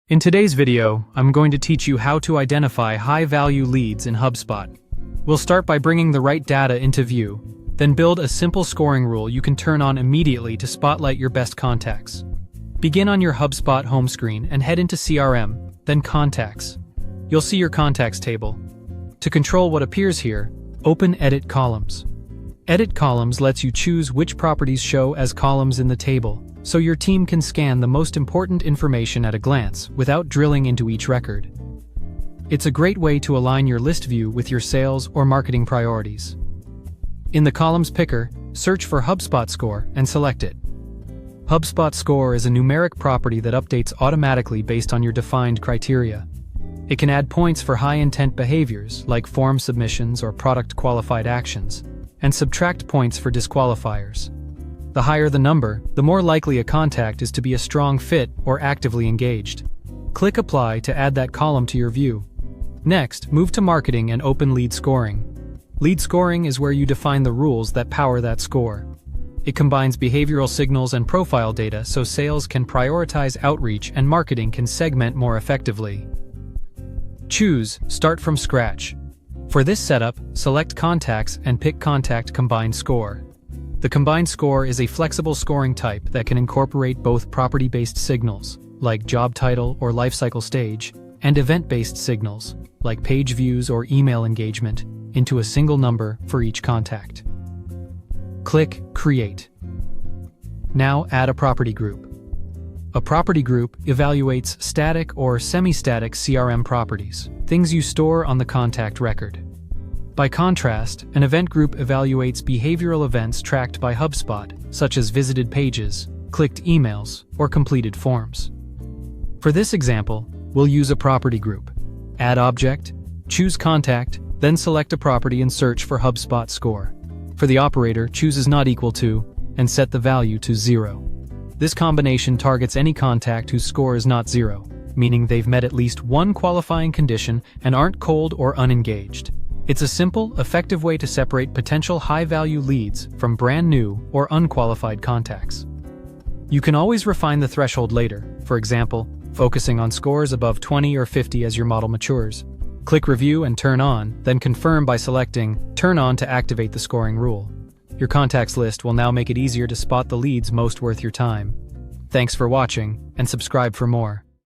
In today's video, I'm going to teach you how to identify high-value leads in HubSpot. We'll start by bringing the right data into view, then build a simple scoring rule you can turn on immediately to spotlight your best contacts. Begin on your HubSpot home screen and head into CRM, then Contacts. You'll see your contacts table. To control what appears here, open Edit Columns. Edit Columns lets you choose which properties show as columns in the table, so your team can scan the most important information at a glance without drilling into each record. It's a great way to align your list view with your sales or marketing priorities. In the Columns picker, search for HubSpot Score and select it. HubSpot Score is a numeric property that updates automatically based on your defined criteria. It can add points for high-intent behaviors like form submissions or product-qualified actions, and subtract points for disqualifiers. The higher the number, the more likely a contact is to be a strong fit or actively engaged. Click Apply to add that column to your view. Next, move to Marketing and open Lead Scoring. Lead Scoring is where you define the rules that power that score. It combines behavioral signals and profile data so sales can prioritize outreach and marketing can segment more effectively. Choose Start from Scratch. For this setup, select Contacts and pick Contact Combined Score. The combined score is a flexible scoring type that can incorporate both property-based signals, like job title or lifecycle stage, and event-based signals, like page views or email engagement, into a single number for each contact. Click Create. Now add a property group. A property group evaluates static or semi-static CRM properties, things you store on the contact record. By contrast, an event group evaluates behavioral events tracked by HubSpot, such as visited pages, clicked emails, or completed forms. For this example, we'll use a property group. Add object, choose contact, then select a property and search for HubSpot Score. For the operator, choose is not equal to, and set the value to 0. This combination targets any contact whose score is not 0, meaning they've met at least one qualifying condition and aren't cold or unengaged. It's a simple, effective way to separate potential high-value leads from brand new or unqualified contacts. You can always refine the threshold later, for example, focusing on scores above 20 or 50 as your model matures. Click Review and Turn On, then confirm by selecting Turn On to activate the scoring rule. Your contacts list will now make it easier to spot the leads most worth your time. Thanks for watching, and subscribe for more.